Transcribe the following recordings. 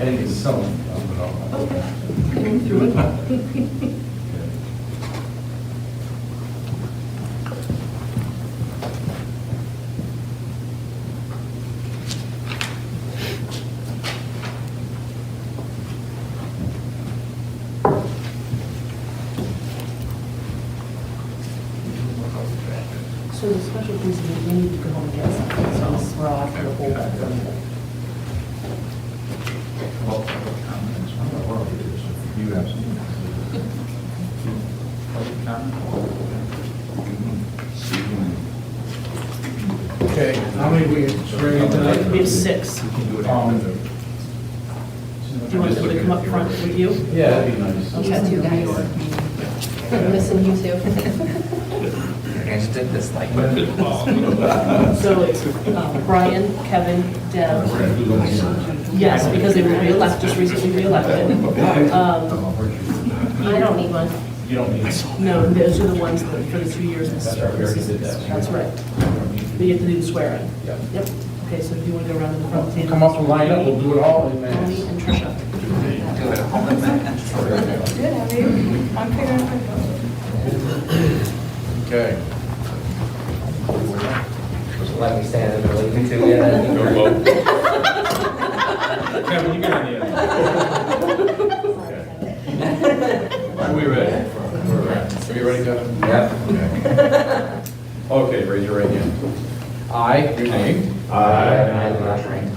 think it's some. So the special things, we need to go home and get something, so we're all after the whole back from it. Well, comments, I don't know what it is, if you have some. Public comment? Okay, how many we swearing tonight? We have 6. We can do it Do you want them to come up front with you? Yeah, that'd be nice. Okay. Two guys. I'm missing you too. I just did this like. So it's Brian, Kevin, Deb. Yes, because they were re-elected, just recently re-elected. I don't need one. You don't need it. No, those are the ones that for the 2 years. That's right, we already did that. That's right. But you have to do the swearing. Yeah. Yep. Okay, so if you want to go around to the front table. Come up and line up, we'll do it all in Tony minutes. and Tricia. Do it at home in minutes. Good, how are you? I'm figuring out. Okay. Just let me stand and believe me too, yeah. Kevin, you got any? Are we ready? We're ready. Are you ready, Kevin? Yep. Okay, raise your right hand. I, your name, I, Josh Rain,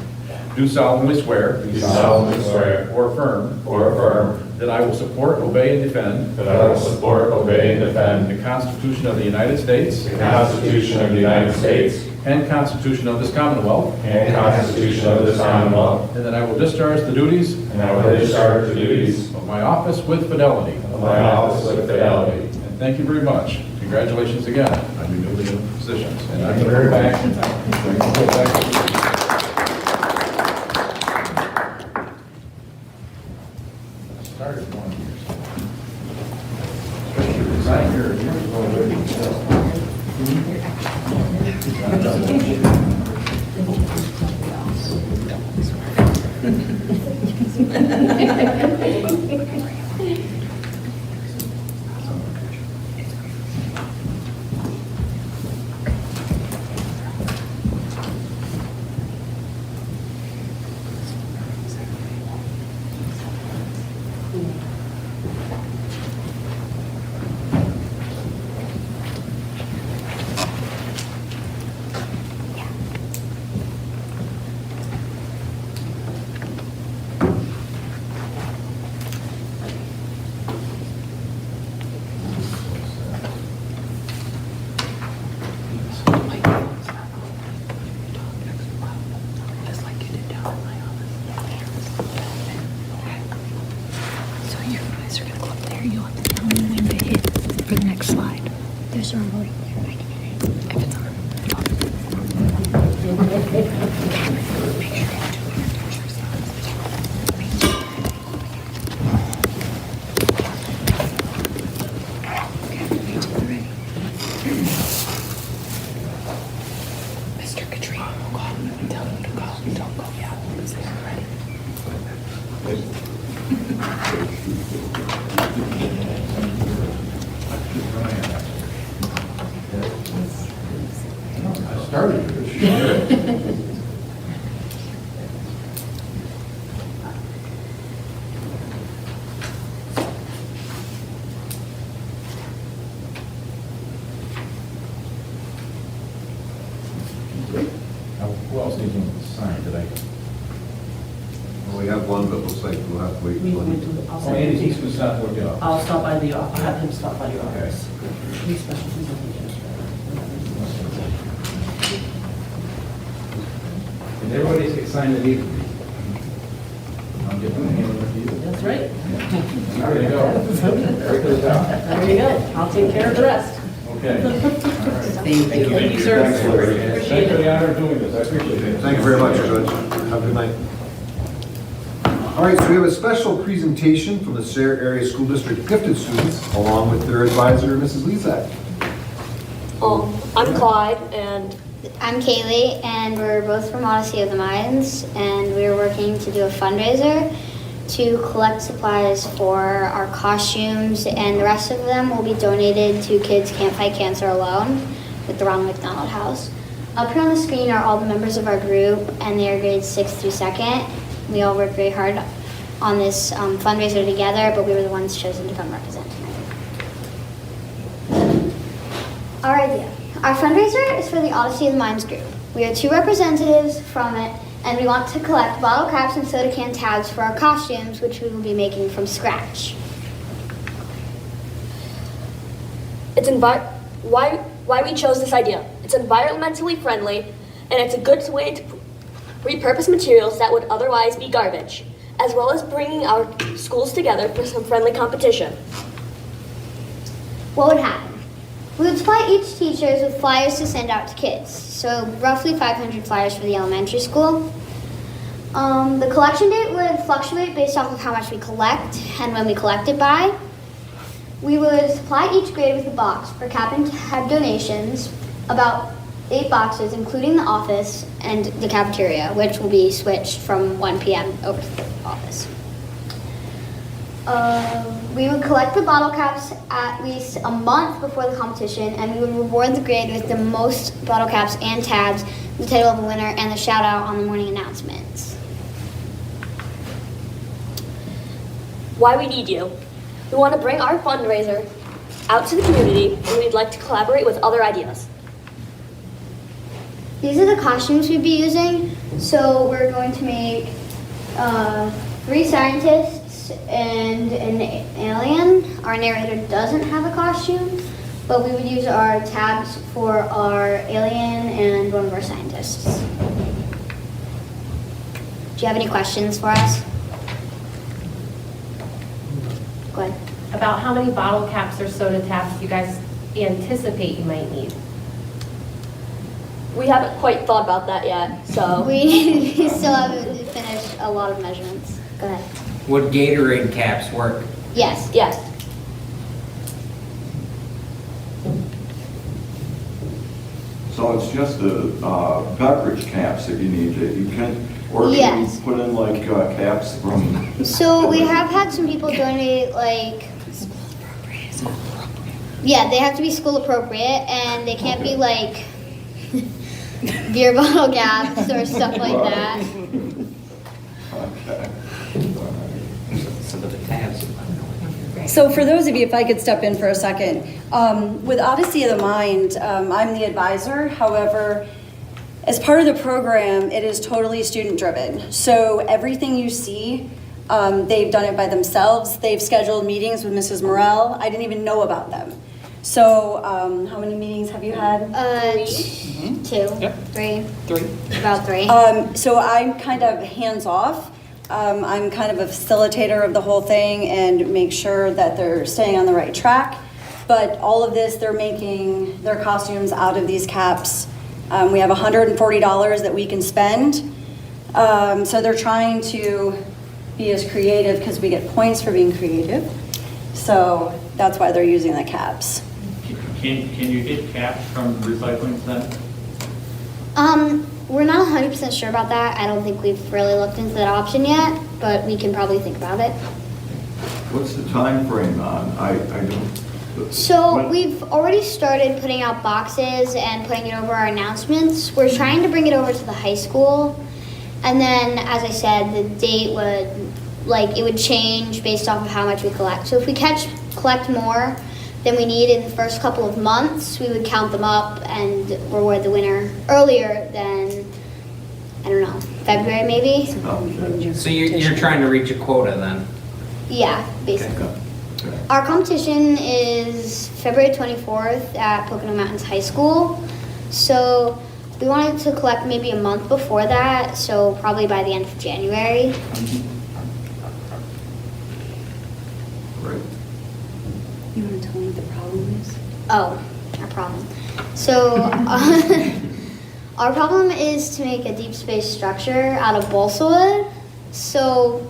do solemnly swear. Do solemnly swear Or affirm or affirm that I will support, obey, and defend that I will support, obey, and defend the Constitution of the United States the Constitution of the United States and Constitution of this Commonwealth, and Constitution of this Commonwealth, and that I will discharge the duties and I will discharge the duties of my office with fidelity. of my office with fidelity. And thank you very much. Congratulations again on your newly new positions. And I'm Thank you going to very go much. back. Started one year. Especially the design here, yours is already So you guys are gonna go up there, you'll have to tell me when to hit for the next slide. There's a remote up there, I can hit it. If it's on. Make sure you do your pictures. Okay, wait till they're ready. Mr. Katrina will call and tell them to go. Don't go yet, because they're ready. I started this. Who else needs one to sign today? Well, we have one, but looks like we'll have to wait. We till- went to, I'll Oh, send Andy it to you. Teasman's not working out. I'll stop by the, I'll have him stop by your office. Any special presentations? And everybody's excited to leave. I'll get them in with you. That's right. There you go. Very good job. There you go. I'll take care of the rest. Okay. All right. Thank you, sir. Thanks Appreciate for the it. honor of doing this, I appreciate it. Thank you very much, Judge. Have a good night. All right, so we have a special presentation from the Sayre Area School District gifted students, along with their advisor, Mrs. Lezak. I'm Clyde, and I'm Kaylee, and we're both from Odyssey of the Minds, and we're working to do a fundraiser to collect supplies for our costumes, and the rest of them will be donated to Kids Can't Fight Cancer Alone with the Ronald McDonald House. Up here on the screen are all the members of our group, and they are grades 6th through 2nd. We all work very hard on this fundraiser together, but we were the ones chosen to come represent tonight. Our idea. Our fundraiser is for the Odyssey of the Minds group. We are 2 representatives from it, and we want to collect bottle caps and soda can tabs for our costumes, which we will be making from scratch. Why we chose this idea. It's environmentally friendly, and it's a good way to repurpose materials that would otherwise be garbage, as well as bringing our schools together for some friendly competition. What would happen? We would supply each teachers with flyers to send out to kids, so roughly 500 flyers for the elementary school. The collection date would fluctuate based off of how much we collect and when we collect it by. We would supply each grade with a box for cap and tab donations, about 8 boxes, including the office and the cafeteria, which will be switched from 1 p.m. over to the office. We would collect the bottle caps at least a month before the competition, and we would reward the grade with the most bottle caps and tabs, the title of the winner, and the shout out on the morning announcements. Why we need you. We want to bring our fundraiser out to the community, and we'd like to collaborate with other ideas. These are the costumes we'd be using. So we're going to make 3 scientists and an alien. Our narrator doesn't have a costume, but we would use our tabs for our alien and one of our scientists. Do you have any questions for us? Go ahead. About how many bottle caps or soda tabs you guys anticipate you might need? We haven't quite thought about that yet, so. We still haven't finished a lot of measurements. Go ahead. Would Gatorade caps work? Yes. Yes. So it's just the beverage caps that you need, that you can, or can Yes. you put in like caps from, So we have had some people donate like, yeah, they have to be school appropriate, and they can't be like beer bottle caps or stuff like that. okay. Some of the tabs. So for those of you, if I could step in for a second, with Odyssey of the Mind, I'm the advisor. However, as part of the program, it is totally student-driven. So everything you see, they've done it by themselves. They've scheduled meetings with Mrs. Morel. I didn't even know about them. So how many meetings have you had? 2, 3. About 3. So I'm kind of hands-off. I'm kind of a facilitator of the whole thing and make sure that they're staying on the right track. But all of this, they're making their costumes out of these caps. We have $140 that we can spend. So they're trying to be as creative because we get points for being creative. So that's why they're using the caps. Can you get caps from recycling center? We're not 100% sure about that. I don't think we've really looked into that option yet, but we can probably think about it. What's the time frame on, I don't. So What- we've already started putting out boxes and putting it over our announcements. We're trying to bring it over to the high school. And then, as I said, the date would, it would change based off of how much we collect. So if we collect more than we need in the first couple of months, we would count them up and reward the winner earlier than, I don't know, February maybe? Okay. So you're trying to reach a quota then? Yeah, basically. Okay. Our competition is February 24th at Pocono Mountains High School. So we wanted to collect maybe a month before that, so probably by the end of January. Great. You want to tell me what the problem is? Oh, our problem. So our problem is to make a deep space structure out of balsa wood. So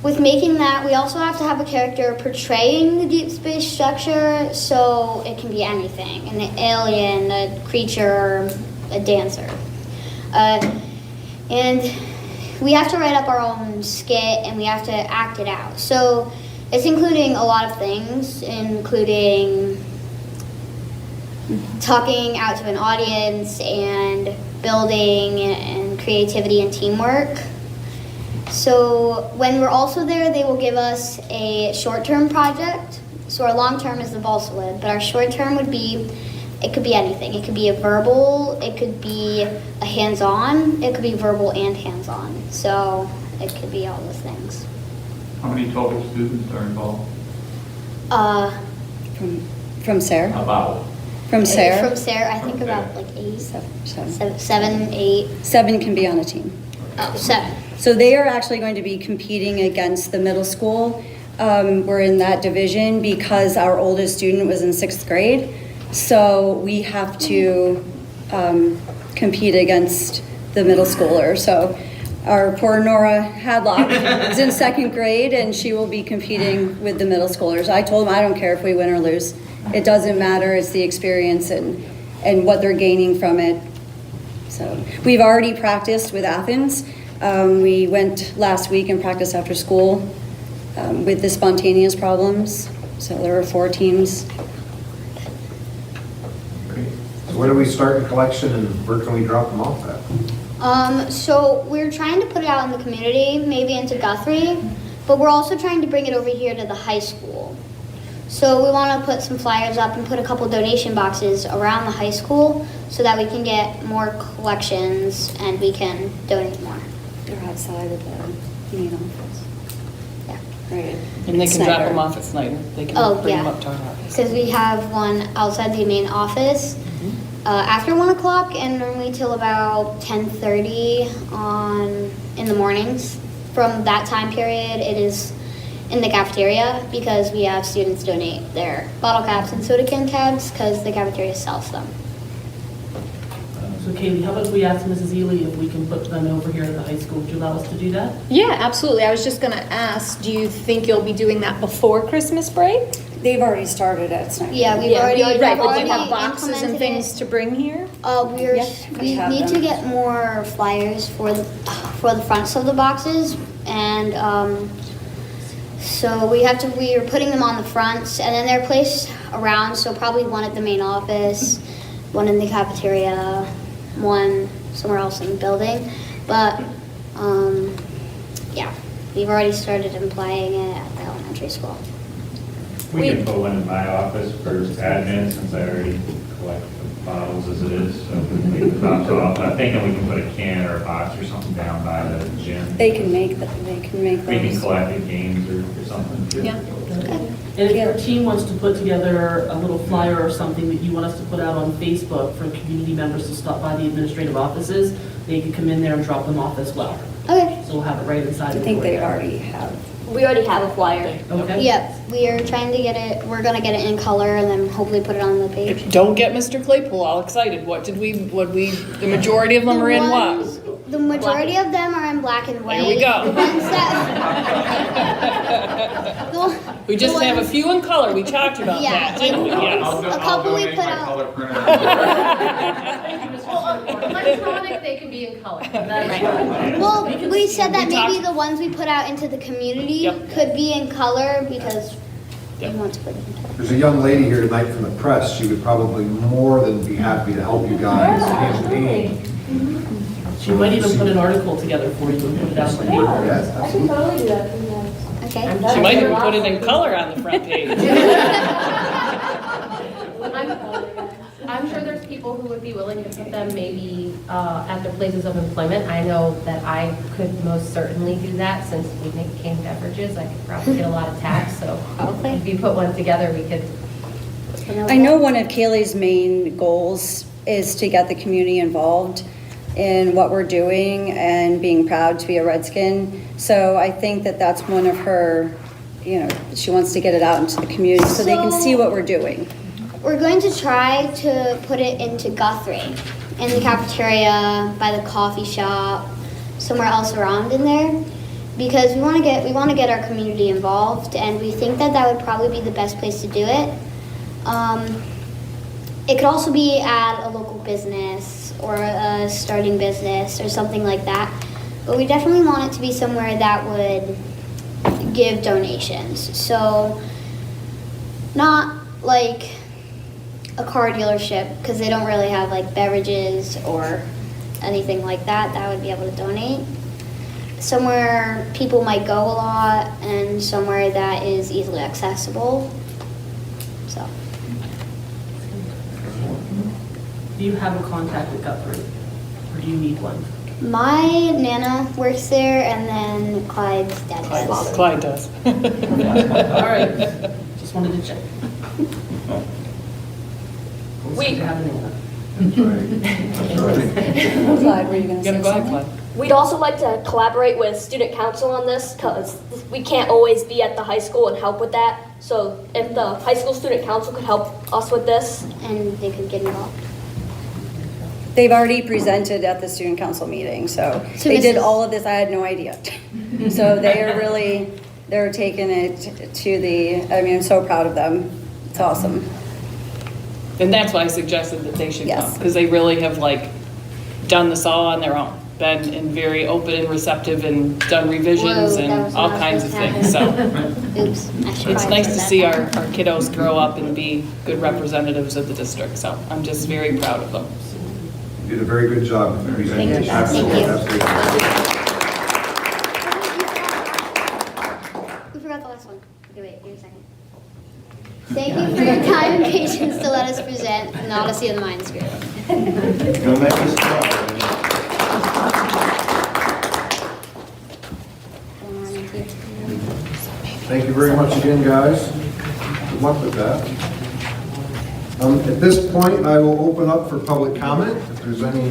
with making that, we also have to have a character portraying the deep space structure, so it can be anything, an alien, a creature, a dancer. And we have to write up our own skit and we have to act it out. So it's including a lot of things, including talking out to an audience and building and creativity and teamwork. So when we're also there, they will give us a short-term project. So our long-term is the balsa wood, but our short-term would be, it could be anything. It could be a verbal, it could be a hands-on, it could be verbal and hands-on. So it could be all those things. How many total students are involved? From Sarah? About. From Sarah? From Sarah, I think about like 8, Seven. 7, 8. 7 can be on a team. Oh, 7. So they are actually going to be competing against the middle school. We're in that division because our oldest student was in 6th grade. So we have to compete against the middle schooler. So our poor Nora Hadlock is in 2nd grade and she will be competing with the middle schoolers. I told them I don't care if we win or lose. It doesn't matter. It's the experience and what they're gaining from it. So we've already practiced with Athens. We went last week and practiced after school with the spontaneous problems. So there were 4 teams. So where do we start the collection and where can we drop them off at? So we're trying to put it out in the community, maybe into Guthrie, but we're also trying to bring it over here to the high school. So we want to put some flyers up and put a couple donation boxes around the high school so that we can get more collections and we can donate more. They're outside of the main office. Yeah. Right. And they can Snyder. drop them off at Snyder. They can Oh, bring yeah. them up to our office. Because we have one outside the main office after 1 o'clock and normally till about 10:30 in the mornings. From that time period, it is in the cafeteria because we have students donate their bottle caps and soda can tabs because the cafeteria sells them. So Katie, how about we ask Mrs. Ely if we can put them over here at the high school? Would you allow us to do that? Yeah, absolutely. I was just going to ask, do you think you'll be doing that before Christmas break? They've already started at Snyder. Yeah, we've already right, but do already you have boxes and implemented things it. to bring here? We have need them. to get more flyers for the fronts of the boxes, and so we are putting them on the fronts, and then they're placed around. So probably one at the main office, one in the cafeteria, one somewhere else in the building. But yeah, we've already started implying it at the elementary school. We can put one in my office for admin since I already collect the bottles as it is. So we can box off. I'm thinking we can put a can or a box or something down by the gym. They can make those. We can collect the games or something too. Yeah. And if your team wants to put together a little flyer or something that you want us to put out on Facebook for community members to stop by the administrative offices, they can come in there and drop them off as well. Okay. So we'll have it right inside I the think door. they already have. We already have a flyer. Okay. Yep, we are trying to get it. We're gonna get it in color and then hopefully put it on the page. Don't get Mr. Claypool all excited. The majority of them are in what? The majority of them are in black and white. There we go. The ones that. We just have a few in color. We talked about Yeah, that, didn't we? Yes. A couple we put out. Color printer. Well, electronic, they can be in color. Well, we said that maybe the ones we put out into the community Yep. could be in color because we want to put it in color. There's a young lady here tonight from the press. She would probably more than be happy to help you guys campaign. She might even put an article together for you and put it out in the paper. Yes, absolutely. Totally do that for you guys. Okay. She might even put it in color on the front page. I'm sure there's people who would be willing to put them maybe at their places of employment. I know that I could most certainly do that since we make canned beverages. I could probably get a lot of tax, so if you put one together, we could. I know one of Kaylee's main goals is to get the community involved in what we're doing and being proud to be a Redskin. So I think that that's one of her, she wants to get it out into the community so they can see what we're doing. We're going to try to put it into Guthrie, in the cafeteria, by the coffee shop, somewhere else around in there, because we want to get our community involved, and we think that would probably be the best place to do it. it could also be at a local business or a starting business or something like that. But we definitely want it to be somewhere that would give donations. So not like a car dealership, because they don't really have like beverages or anything like that would be able to donate. Somewhere people might go a lot and somewhere that is easily accessible. So. Do you have a contact at Guthrie? Or do you need one? My Nana works there, and then Clyde's dad does. Clyde does. All right, just wanted to check. We, Have a name. Clyde, were you gonna say Go ahead, something? Clyde. we'd also like to collaborate with student council on this because we can't always be at the high school and help with that. So if the high school student council could help us with this. And they could get involved. They've already presented at the student council meeting, so So they did Mrs. all of this, I had no idea. So they are really, they're taking it to the, I mean, I'm so proud of them. It's awesome. And that's why I suggested that they should come, Yes. because they really have like done this all on their own, been and very open and receptive and done revisions Whoa, that and was all not kinds of supposed to things, so. Oops. I should It's probably nice say to that. see our kiddos grow up and be good representatives of the district, so I'm just very proud of them. You did a very good job with the presentation. you. Absolutely, Thank you. absolutely. We forgot the last one. Okay, wait, give me a second. Thank you for your time and patience to let us present an Odyssey of the Mind script. Gonna make us proud. Thank you very much again, guys. Good luck with that. At this point, I will open up for public comment. If there's any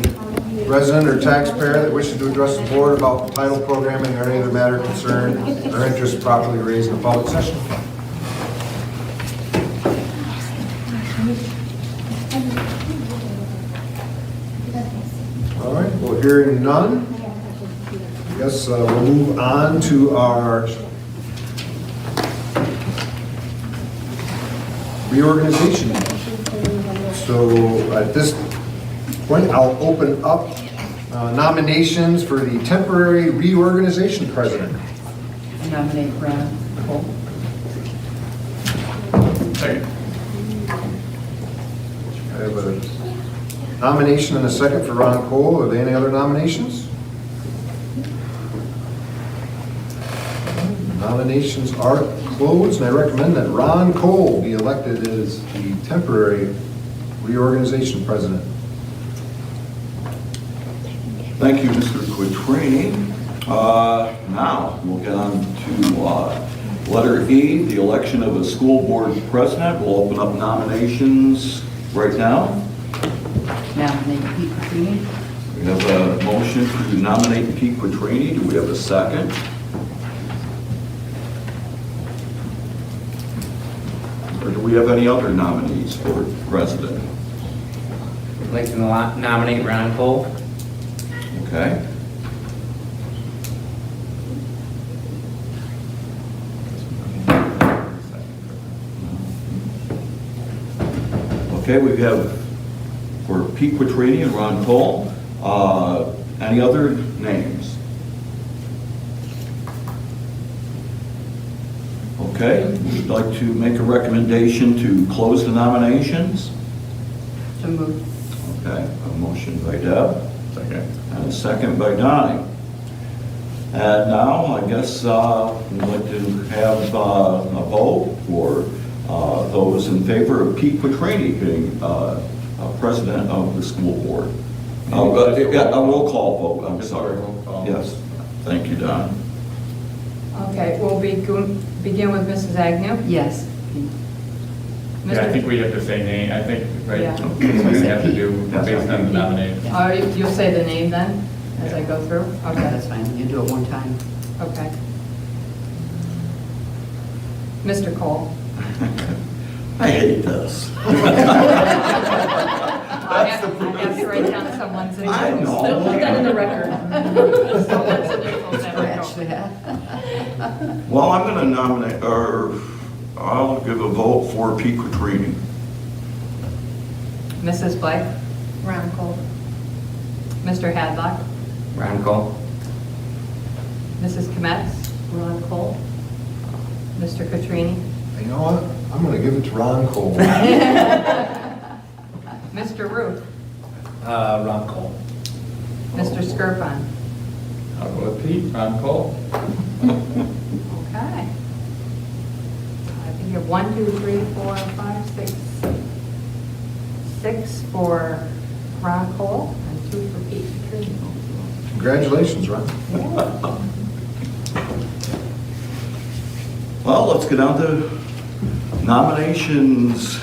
resident or taxpayer that wishes to address the board about title programming or any other matter concerned or interest properly raised in a public session. All right, well, hearing none, I guess we'll move on to our reorganization. So at this point, I'll open up nominations for the temporary reorganization president. Nominate Ron Cole. Second. I have a nomination and a second for Ron Cole. Are there any other nominations? Nominations are closed, and I recommend that Ron Cole be elected as the temporary reorganization president. Thank you, Mr. Quatrini. Now, we'll get on to letter E, the election of a school board president. We'll open up nominations right now. Nominate Pete Quatrini. We have a motion to nominate Pete Quatrini. Do we have a second? Or do we have any other nominees for president? I'd like to nominate Ron Cole. Okay. Okay, we have for Pete Quatrini and Ron Cole. Any other names? Okay, we'd like to make a recommendation to close the nominations. So moved. Okay, a motion by Deb. Second. And a second by Donnie. And now, I guess we'd like to have a vote for those in favor of Pete Quatrini being president of the school board. Yeah, a roll call vote, I'm sorry. Roll call. Yes, thank you, Don. Okay, we'll begin with Mrs. Agnew. Yes. Yeah, I think we have to say name, I think, right? Yeah. That's what we have to do based on the nomination. You'll say the name then, as I go through? Okay, That's fine, you do it one time. okay. Mr. Cole. I hate this. I have to write down someone's initials. I know. Put that in the record. Someone's initials, there we go. Well, I'm going to nominate, or I'll give a vote for Pete Quatrini. Mrs. Blythe? Ron Cole. Mr. Hadlock? Ron Cole. Mrs. Kmetz? Ron Cole. Mr. Katrini? You know what? I'm gonna give it to Ron Cole. Mr. Ruth? Ron Cole. Mr. Skirpon? I'll go with Pete, Ron Cole. Okay. I think you have 1, 2, 3, 4, 5, 6. 6 for Ron Cole and 2 for Pete Katrini. Congratulations, Ron. Well, let's get on to nominations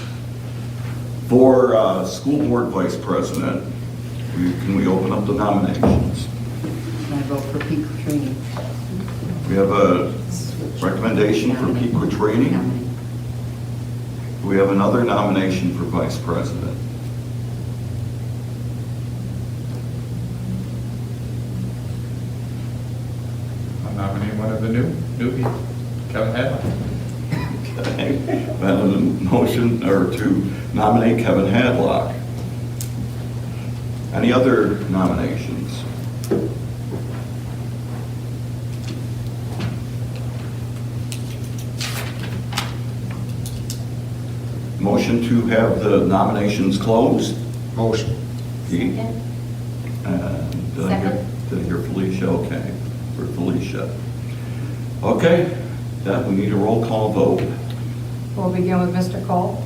for school board vice president. Can we open up the nominations? I vote for Pete Katrini. We have a recommendation for Pete Quattrini. We have another nomination for vice president. I'll nominate one of the newbies, Kevin Hadlock. Okay, then a motion or to nominate Kevin Hadlock. Any other nominations? Motion to have the nominations closed? Motion. Pete? And did I hear Felicia? Okay, for Felicia. Okay, that we need a roll call vote. We'll begin with Mr. Cole.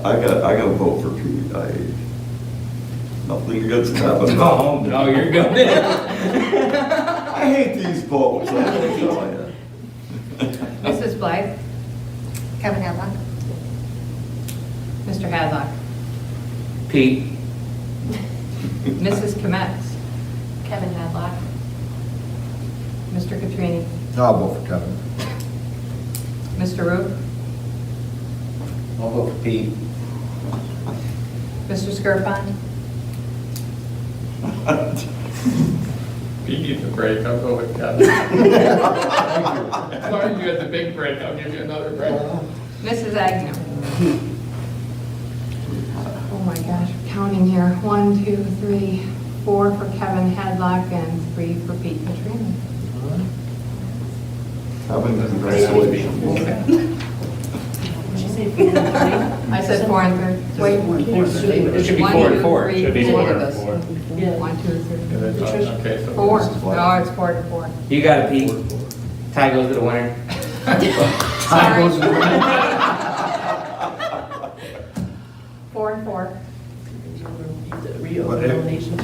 I got to vote for Pete. Nothing against Kevin. No, you're good. I hate these votes. I gotta tell you. Mrs. Blythe? Kevin Hadlock. Mr. Hadlock? Pete. Mrs. Kmetz? Kevin Hadlock. Mr. Katrini? I'll vote for Kevin. Mr. Root? I'll vote for Pete. Mr. Skirpon? Pete needs a break, I'll go with Kevin. As long as you get the big break, I'll give you another break. Mrs. Agnew? Oh my gosh, I'm counting here. 1, 2, 3, 4 for Kevin Hadlock and 3 for Pete Katrini. Kevin, congratulations. Did she say 4 and 3? I said 4 and 3. Wait, It should be 4 and 4. It Should be 4 and 4. 1, 2, 3. Okay, so 4. No, it's 4 to 4. You got it, Pete. Tie goes to the winner. Sorry. 4 and 4. Reorganization.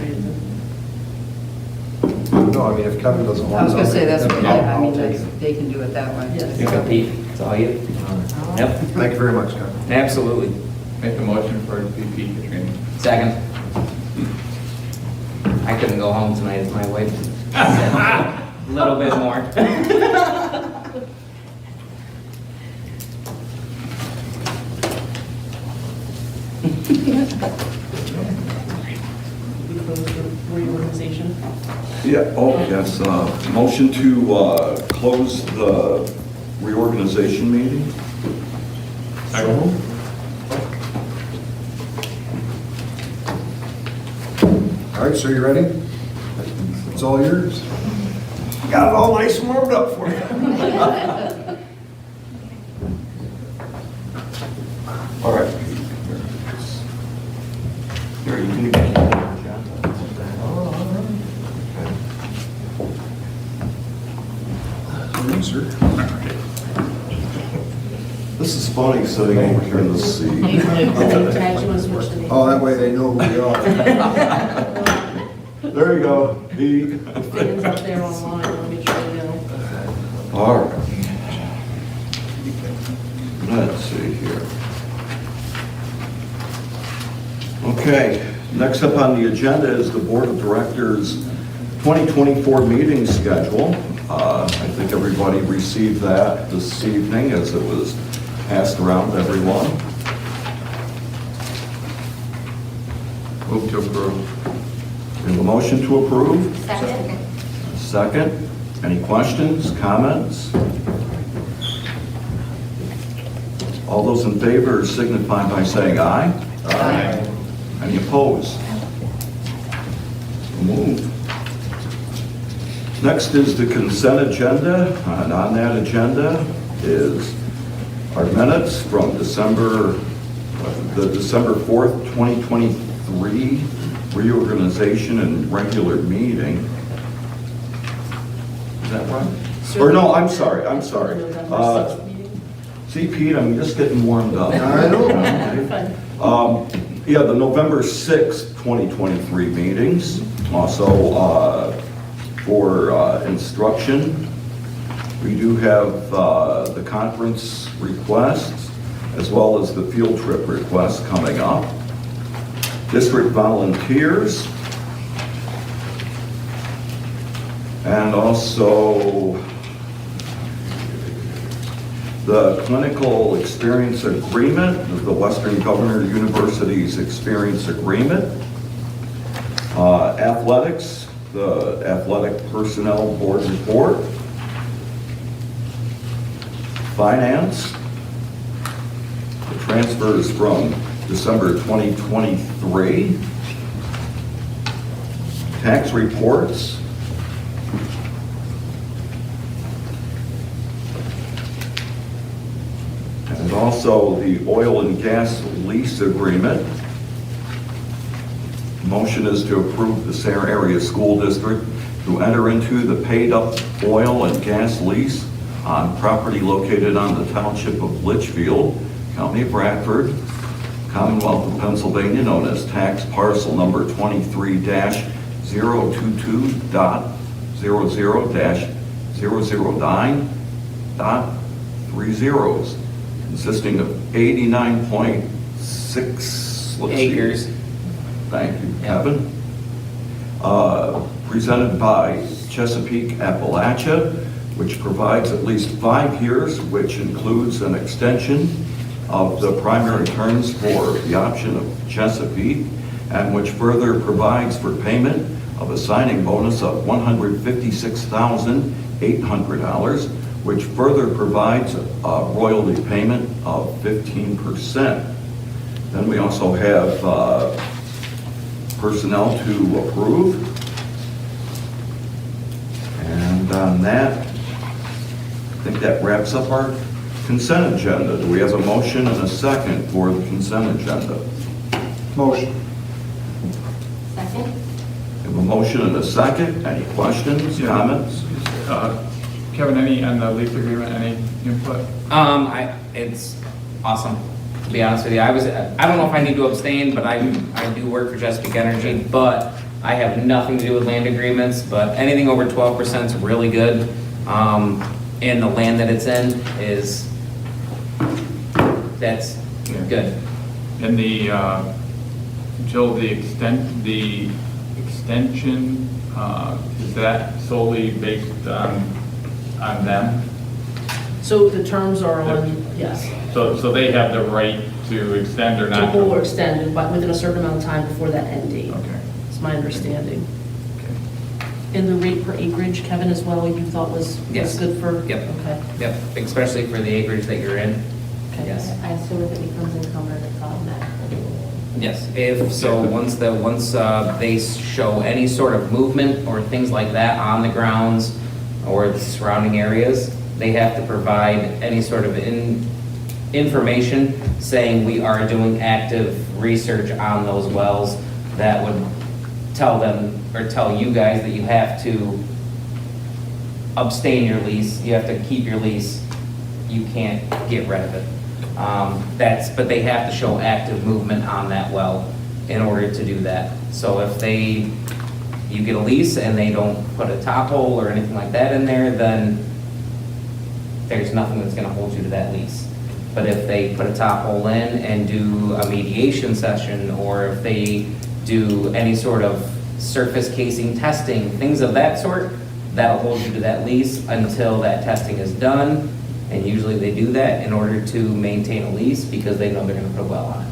No, I mean, if Kevin doesn't want I was gonna say, that's what, I'll I mean, take that's, it. they can do it that way. Yes. You got Pete. It's all you. Yep, Thank you very much, Kevin. absolutely. Make a motion for Pete Katrini. Second. I couldn't go home tonight if my wife said a little bit more. We close the reorganization. Yeah, oh, yes, motion to close the reorganization meeting. All right, so you ready? It's all yours. Got it all nice and warmed up for you. All right. Here, you can get it. Sir. This is funny sitting over here in the seat. Tags, you want to switch the name? Oh, that way they know who we are. There you go. Pete. Fans up there online, I'll make sure they know. All right. Let's see here. Okay, next up on the agenda is the Board of Directors 2024 meeting schedule. I think everybody received that this evening as it was passed around to everyone. Move to approve. We have a motion to approve. Second. Second. Any questions, comments? All those in favor signify by saying aye. Aye. Any opposed? So moved. Next is the consent agenda, and on that agenda is our minutes from the December 4th, 2023 reorganization and regular meeting. Is that right? Or no, I'm sorry. November 6th meeting? See, Pete, I'm just getting warmed up. I know. Yeah, the November 6th, 2023 meetings. Also, for instruction, we do have the conference requests as well as the field trip requests coming up. District volunteers. And also the clinical experience agreement, the Western Governor University's experience agreement. Athletics, the athletic personnel board report. Finance, the transfers from December 2023. Tax reports. And also the oil and gas lease agreement. Motion is to approve the Sarah Area School District to enter into the paid-up oil and gas lease on property located on the Township of Litchfield, County of Bradford, Commonwealth of Pennsylvania, known as tax parcel number 23-022.00-009.30, consisting of 89.6 Acres. Thank you, Kevin. Presented by Chesapeake Appalachia, which provides at least 5 years, which includes an extension of the primary terms for the option of Chesapeake, and which further provides for payment of a signing bonus of $156,800, which further provides a royalty payment of 15%. Then we also have personnel to approve. And on that, I think that wraps up our consent agenda. Do we have a motion and a second for the consent agenda? Motion. Second? We have a motion and a second. Any questions, comments? Kevin, any, on the lease agreement, any input? It's awesome, to be honest with you. I don't know if I need to abstain, but I do work for Chesapeake Energy, but I have nothing to do with land agreements, but anything over 12% is really good. And the land that it's in that's good. And the, Jill, the extension, is that solely based on them? So the terms are on, yes, So they have the right to extend or to not? hold or extend, but within a certain amount of time before that end date. Okay. It's my understanding. Okay. And the rate per acreage, Kevin, as well, you thought was Yes. good for? Yep. Okay. Yep, especially for the acreage that you're in. Okay. Yes. I assume if it becomes encumbered, it's automatic. Yes, once they show any sort of movement or things like that on the grounds or the surrounding areas, they have to provide any sort of information saying we are doing active research on those wells that would tell them or tell you guys that you have to abstain your lease, you have to keep your lease, you can't get rid of it. But they have to show active movement on that well in order to do that. So if you get a lease and they don't put a top hole or anything like that in there, then there's nothing that's gonna hold you to that lease. But if they put a top hole in and do a mediation session, or if they do any sort of surface casing testing, things of that sort, that'll hold you to that lease until that testing is done. And usually they do that in order to maintain a lease because they know they're gonna put a well on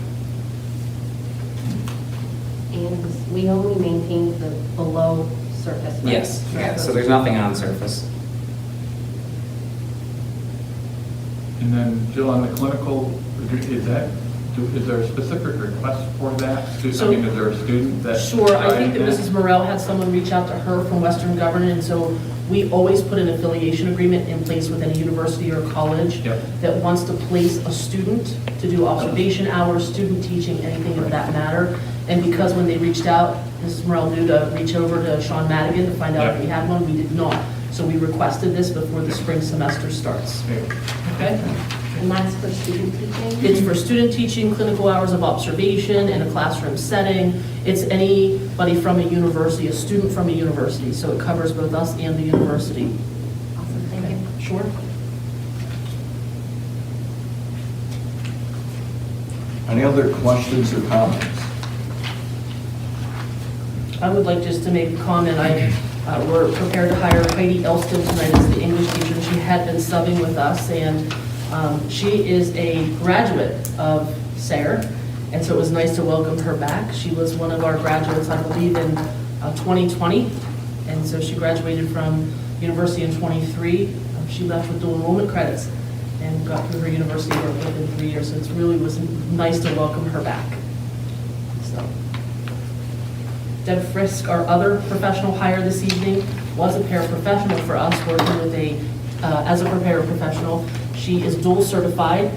it. And we only maintain the below surface, right? Yes, yeah, so there's nothing on surface. And then Jill, on the clinical, is there a specific request for that? So- I mean, is there a student that? Sure, I think that tried Mrs. Morel had someone reach out to her from Western Government, and so we always put an affiliation agreement in place with any university or college Yep. that wants to place a student to do observation hours, student teaching, anything of that matter. And because when they reached out, Mrs. Morel knew to reach over to Sean Madigan to find out if he had one, we did not. So we requested this before the spring semester starts. Okay? And that's for student teaching? It's for student teaching, clinical hours of observation in a classroom setting. It's anybody from a university, a student from a university, so it covers both us and the university. Awesome, thank you. Sure. Any other questions or comments? I would like just to make a comment. We're prepared to hire Heidi Elston tonight as the English teacher. She had been subbing with us, and she is a graduate of SARE, and so it was nice to welcome her back. She was one of our graduates, I believe, in 2020, and so she graduated from university in 23. She left with dual enrollment credits and got through her university work within 3 years, so it really was nice to welcome her back. So. Deb Frisk, our other professional hire this evening, was a paraprofessional for us, working with as a paraprofessional. She is dual certified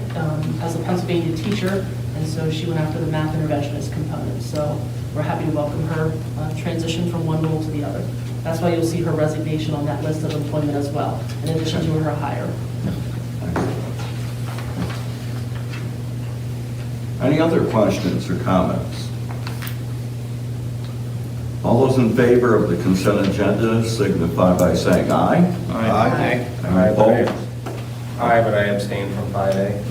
as a Pennsylvania teacher, and so she went after the math interventionist component. So we're happy to welcome her transition from one role to the other. That's why you'll see her resignation on that list of employment as well, in addition to her hire. Any other questions or comments? All those in favor of the consent agenda signify by saying aye. Aye. Any opposed? Aye, but I abstain from 5A.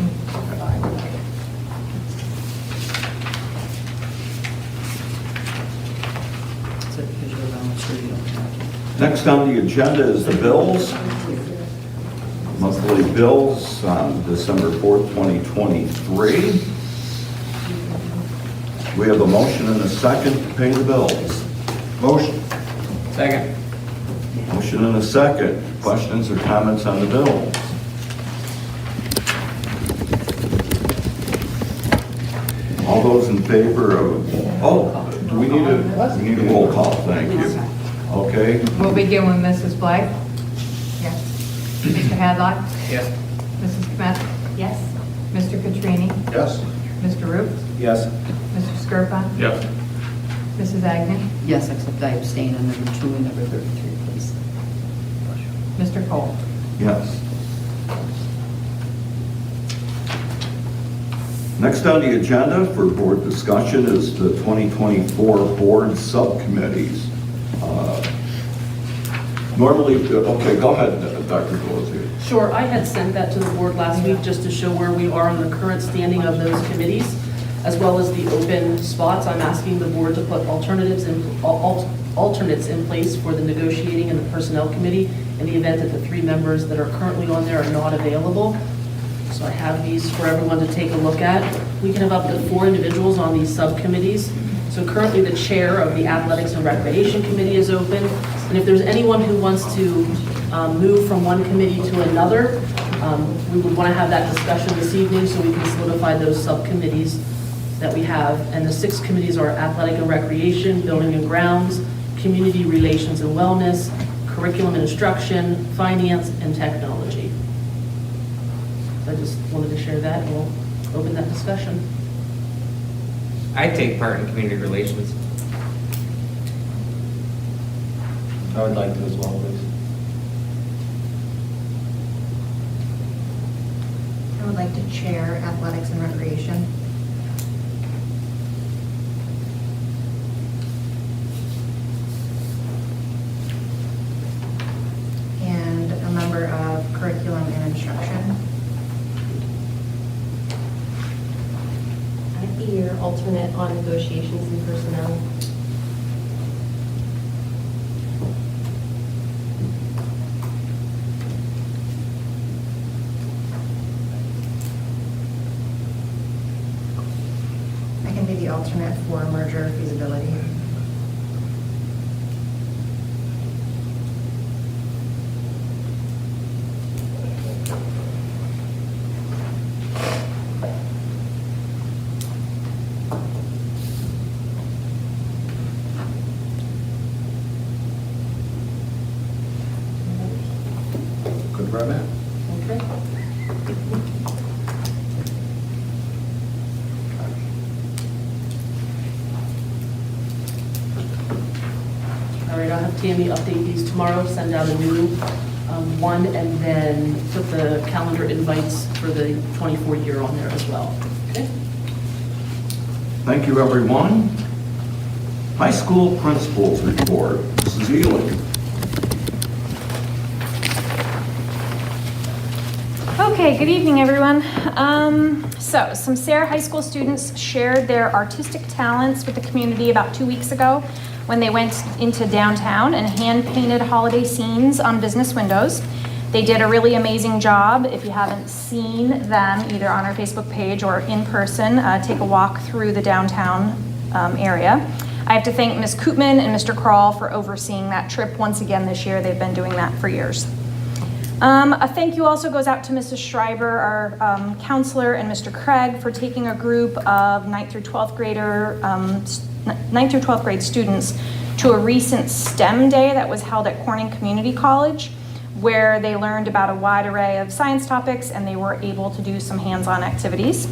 So because you're a volunteer, you don't have to. Next on the agenda is the bills. Monthly bills on December 4th, 2023. We have a motion and a second to pay the bills. Motion. Second. Motion and a second. Questions or comments on the bills? All those in favor of, do we need a roll call? Thank you. Okay. We'll begin with Mrs. Blythe. Yes. Mr. Hadlock? Yes. Mrs. Kmet? Yes? Mr. Petrini? Yes. Mr. Root? Yes. Mr. Skirpa? Yes. Mrs. Agnew? Yes, except I abstain on number 2 and number 33, please. Mr. Cole? Yes. Next on the agenda for board discussion is the 2024 board subcommittees. Normally, okay, go ahead, Dr. Delazio. Sure, I had sent that to the board last week just to show where we are on the current standing of those committees, as well as the open spots. I'm asking the board to put alternates in place for the negotiating and the personnel committee in the event that the 3 members that are currently on there are not available. So I have these for everyone to take a look at. We can have up to 4 individuals on these subcommittees. So currently the chair of the Athletics and Recreation Committee is open. And if there's anyone who wants to move from one committee to another, we would want to have that discussion this evening so we can solidify those subcommittees that we have. And the 6 committees are Athletic and Recreation, Building and Grounds, Community Relations and Wellness, Curriculum and Instruction, Finance, and Technology. So I just wanted to share that, and we'll open that discussion. I take part in community relations. I would like to as well, please. I would like to chair Athletics and Recreation. And a member of Curriculum and Instruction. I'd be your alternate on negotiations and personnel. I can be the alternate for merger feasibility. Brett. Okay. All right, I'll have Tammy update these tomorrow, send out a new one, and then put the calendar invites for the 24 year on there as well. Okay. Thank you, everyone. High school principals report. Mrs. Ely. Okay, good evening, everyone. So some Sarah High School students shared their artistic talents with the community about 2 weeks ago when they went into downtown and hand-painted holiday scenes on business windows. They did a really amazing job. If you haven't seen them, either on our Facebook page or in person, take a walk through the downtown area. I have to thank Ms. Koopman and Mr. Kroll for overseeing that trip once again this year. They've been doing that for years. A thank you also goes out to Mrs. Schreiber, our counselor, and Mr. Craig for taking a group of 9th through 12th grade students to a recent STEM day that was held at Corning Community College, where they learned about a wide array of science topics and they were able to do some hands-on activities.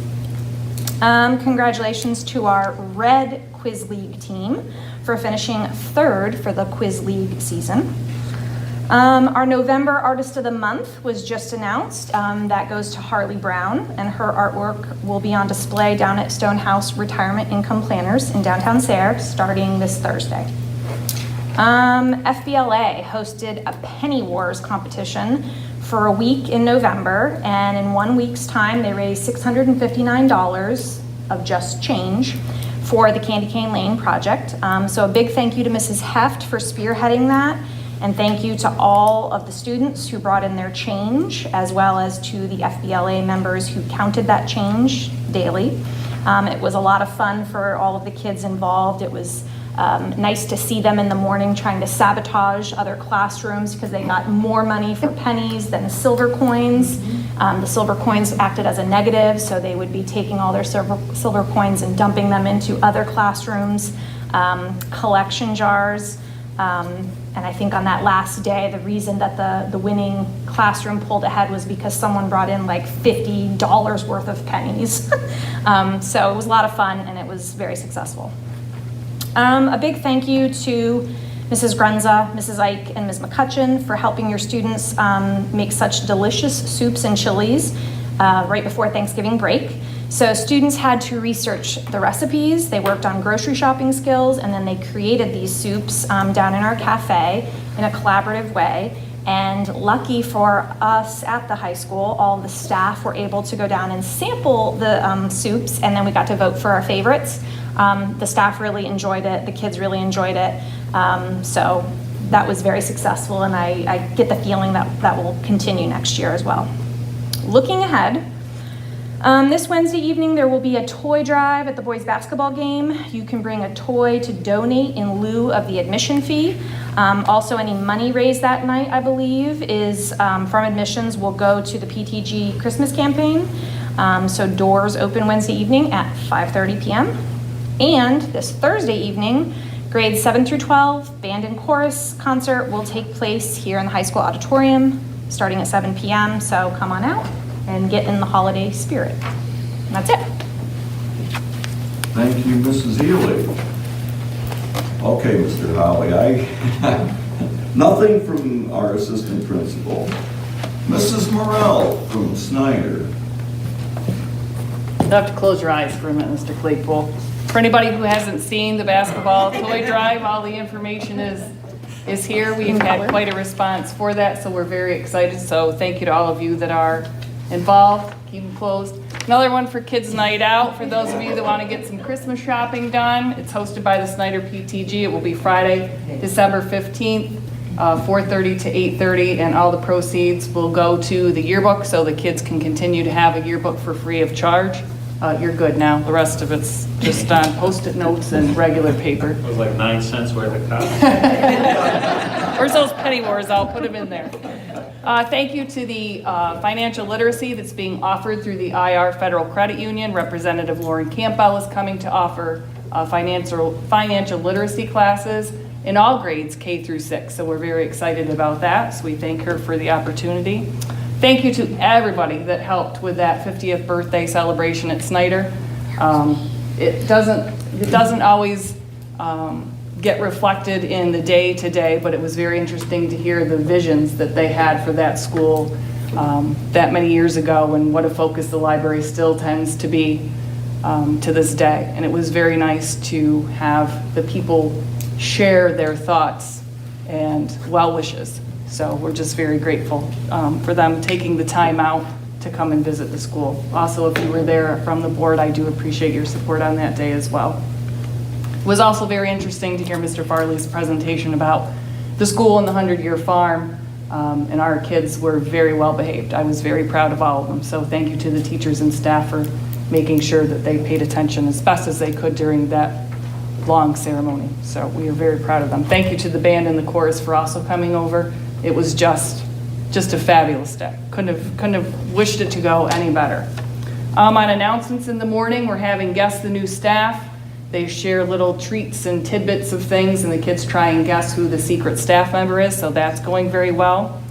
Congratulations to our Red Quiz League team for finishing 3rd for the Quiz League season. Our November Artist of the Month was just announced. That goes to Harley Brown, and her artwork will be on display down at Stonehouse Retirement Income Planners in downtown Sayre starting this Thursday. FBLA hosted a Penny Wars competition for a week in November, and in 1 week's time they raised $659 of just change for the Candy Cane Lane project. So a big thank you to Mrs. Heft for spearheading that. And thank you to all of the students who brought in their change, as well as to the FBLA members who counted that change daily. It was a lot of fun for all of the kids involved. It was nice to see them in the morning trying to sabotage other classrooms because they got more money for pennies than silver coins. The silver coins acted as a negative, so they would be taking all their silver coins and dumping them into other classrooms, collection jars. And I think on that last day, the reason that the winning classroom pulled ahead was because someone brought in like $50 worth of pennies. So it was a lot of fun and it was very successful. A big thank you to Mrs. Grunza, Mrs. Ike, and Ms. McCutcheon for helping your students make such delicious soups and chilies right before Thanksgiving break. So students had to research the recipes, they worked on grocery shopping skills, and then they created these soups down in our cafe in a collaborative way. And lucky for us at the high school, all the staff were able to go down and sample the soups, and then we got to vote for our favorites. The staff really enjoyed it, the kids really enjoyed it. So that was very successful, and I get the feeling that that will continue next year as well. Looking ahead, this Wednesday evening, there will be a toy drive at the boys' basketball game. You can bring a toy to donate in lieu of the admission fee. Also, any money raised that night, I believe, is from admissions will go to the PTG Christmas campaign. So doors open Wednesday evening at 5:30 p.m. And this Thursday evening, grades 7 through 12 band and chorus concert will take place here in the high school auditorium starting at 7 p.m. So come on out and get in the holiday spirit. And that's it. Thank you, Mrs. Ely. Okay, Mr. Holly, nothing from our assistant principal. Mrs. Morrell from Snyder. You have to close your eyes for a minute, Mr. Claypool. For anybody who hasn't seen the basketball toy drive, all the information is here. We've had quite a response for that, so we're very excited. So thank you to all of you that are involved. Keep them closed. Another one for Kids Night Out, for those of you that want to get some Christmas shopping done. It's hosted by the Snyder PTG. It will be Friday, December 15th, 4:30 to 8:30, and all the proceeds will go to the yearbook so the kids can continue to have a yearbook for free of charge. You're good now. The rest of it's just on Post-it notes and regular paper. It was like 9 cents worth of cost. Where's those penny wars? I'll put them in there. Thank you to the financial literacy that's being offered through the IR Federal Credit Union. Representative Lauren Campbell is coming to offer financial literacy classes. in all grades, K through 6. So we're very excited about that. So we thank her for the opportunity. Thank you to everybody that helped with that 50th birthday celebration at Snyder. It doesn't always get reflected in the day-to-day, but it was very interesting to hear the visions that they had for that school that many years ago, and what a focus the library still tends to be to this day. And it was very nice to have the people share their thoughts and well wishes. So we're just very grateful for them taking the time out to come and visit the school. Also, if you were there from the board, I do appreciate your support on that day as well. It was also very interesting to hear Mr. Farley's presentation about the school and the 100-year farm. And our kids were very well behaved. I was very proud of all of them. So thank you to the teachers and staff for making sure that they paid attention as best as they could during that long ceremony. So we are very proud of them. Thank you to the band and the chorus for also coming over. It was just a fabulous day. Couldn't have wished it to go any better. On announcements in the morning, we're having Guess the New Staff. They share little treats and tidbits of things, and the kids try and guess who the secret staff member is, so that's going very well.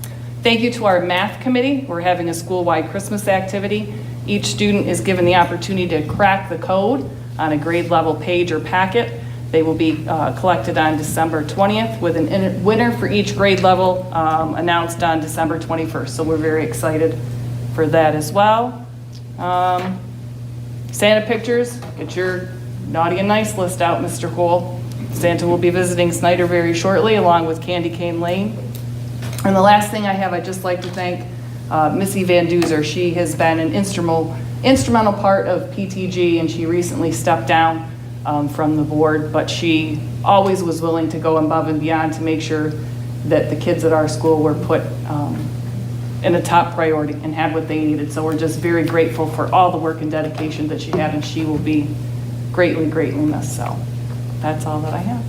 Thank you to our math committee. We're having a school-wide Christmas activity. Each student is given the opportunity to crack the code on a grade level page or packet. They will be collected on December 20th with a winner for each grade level announced on December 21st. So we're very excited for that as well. Santa pictures, get your naughty and nice list out, Mr. Cole. Santa will be visiting Snyder very shortly, along with Candy Cane Lane. And the last thing I have, I'd just like to thank Missy Van Duzer. She has been an instrumental part of PTG, and she recently stepped down from the board, but she always was willing to go above and beyond to make sure that the kids at our school were put in a top priority and had what they needed. So we're just very grateful for all the work and dedication that she had, and she will be greatly, greatly missed. So that's all that I have.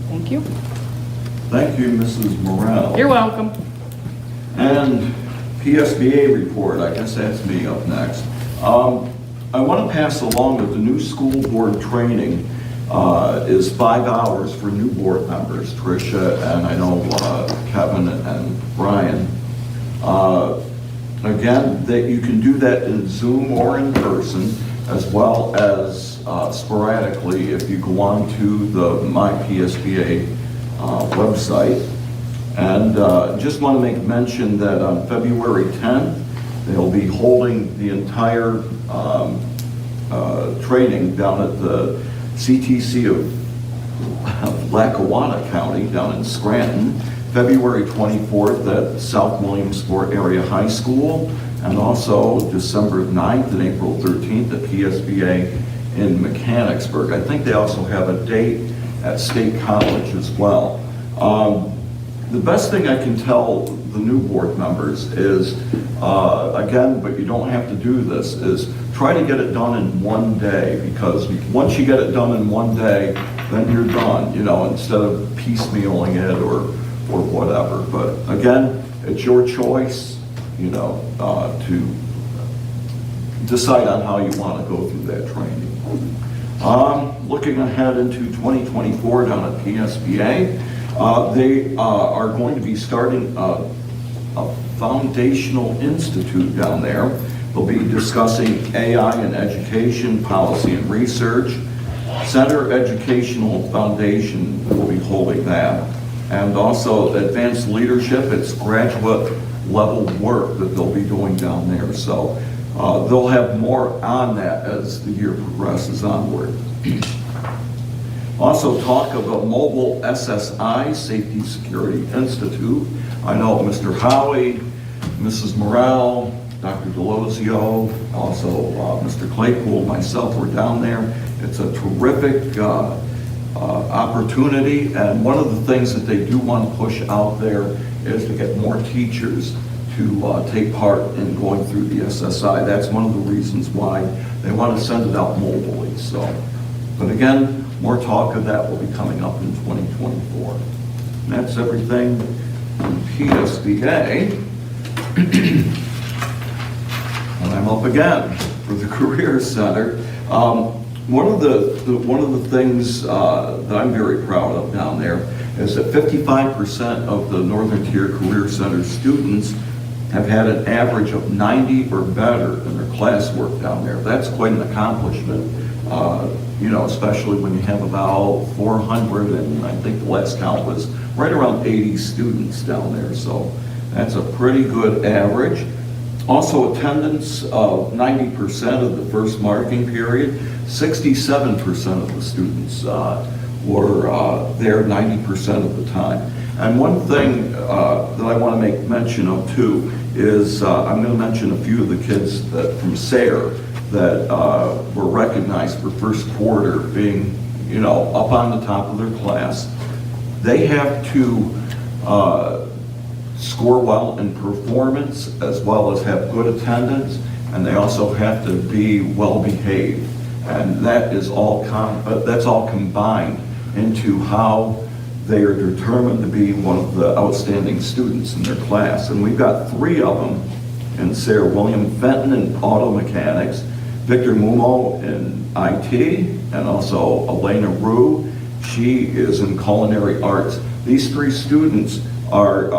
Thank you. Thank you, Mrs. Morrell. You're welcome. And PSBA report, I guess that's me up next. I want to pass along that the new school board training is 5 hours for new board members, Tricia, and I know Kevin and Brian. Again, that you can do that in Zoom or in person, as well as sporadically if you go on to the MyPSBA website. And just want to make mention that on February 10th, they'll be holding the entire training down at the CTC of Lackawanna County down in Scranton, February 24th at South Williamsport Area High School, and also December 9th and April 13th at PSBA in Mechanicsburg. I think they also have a date at State College as well. The best thing I can tell the new board members is, again, but you don't have to do this, is try to get it done in one day, because once you get it done in one day, then you're done, you know, instead of piecemealing it or whatever. But again, it's your choice, you know, to decide on how you want to go through that training. Looking ahead into 2024 down at PSBA, they are going to be starting a foundational institute down there. They'll be discussing AI in education, policy and research. Center Educational Foundation will be holding that. And also advanced leadership, it's graduate level work that they'll be doing down there. So they'll have more on that as the year progresses onward. Also talk of a mobile SSI, Safety Security Institute. I know Mr. Howie, Mrs. Morrell, Dr. Delosio, also Mr. Claypool, myself were down there. It's a terrific opportunity, and one of the things that they do want to push out there is to get more teachers to take part in going through the SSI. That's one of the reasons why they want to send it out mobily. So, but again, more talk of that will be coming up in 2024. And that's everything on PSBA. And I'm up again for the Career Center. One of the things that I'm very proud of down there is that 55% of the Northern Tier Career Center students have had an average of 90 or better in their classwork down there. That's quite an accomplishment, especially when you have about 400, and I think the last count was right around 80 students down there. So that's a pretty good average. Also, attendance of 90% of the first marking period, 67% of the students were there 90% of the time. And one thing that I want to make mention of too is I'm going to mention a few of the kids from Sayre that were recognized for first quarter being, up on the top of their class. They have to score well in performance as well as have good attendance, and they also have to be well behaved. And that is that's all combined into how they are determined to be one of the outstanding students in their class. And we've got 3 of them in Sayre: William Fenton in auto mechanics, Victor Mumo in IT, and also Elena Rue. She is in culinary arts. These 3 students are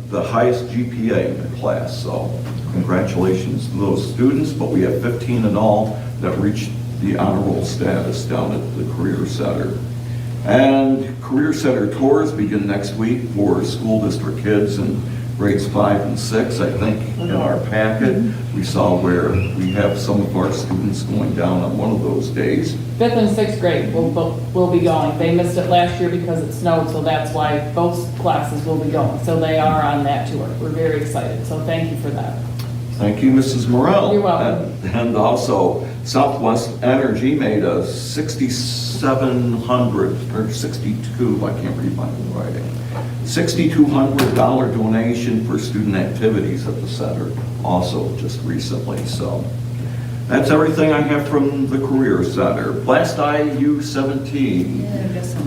the highest GPA in the class, so congratulations to those students. But we have 15 in all that reached the honor roll status down at the Career Center. And Career Center tours begin next week for school district kids in grades 5 and 6. I think in our packet, we saw where we have some of our students going down on one of those days. 5th and 6th grade will be going. They missed it last year because it snowed, so that's why both classes will be going. So they are on that tour. We're very excited, so thank you for that. Thank you, Mrs. Morel. You're welcome. And also, Southwest Energy made a $6,700, or 62, I can't read my writing, $6,200 donation for student activities at the center, also just recently. So that's everything I have from the Career Center. Blast IU 17,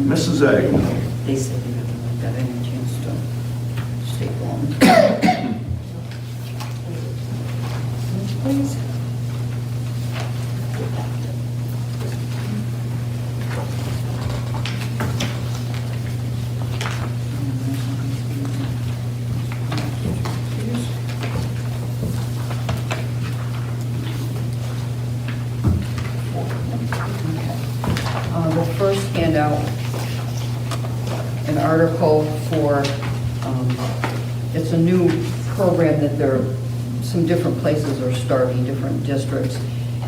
Mrs. A. They said they haven't got any chance to stay long. Please. The first handout, an article for, it's a new program that some different places are starting, different districts,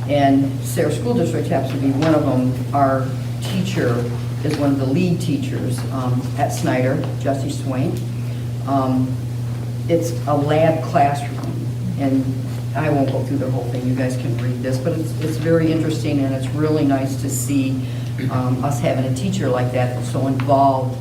and Sayre School District happens to be one of them. Our teacher is one of the lead teachers at Snyder, Jessie Swain. It's a lab classroom, and I won't go through the whole thing, you guys can read this, but it's very interesting, and it's really nice to see us having a teacher like that that's so involved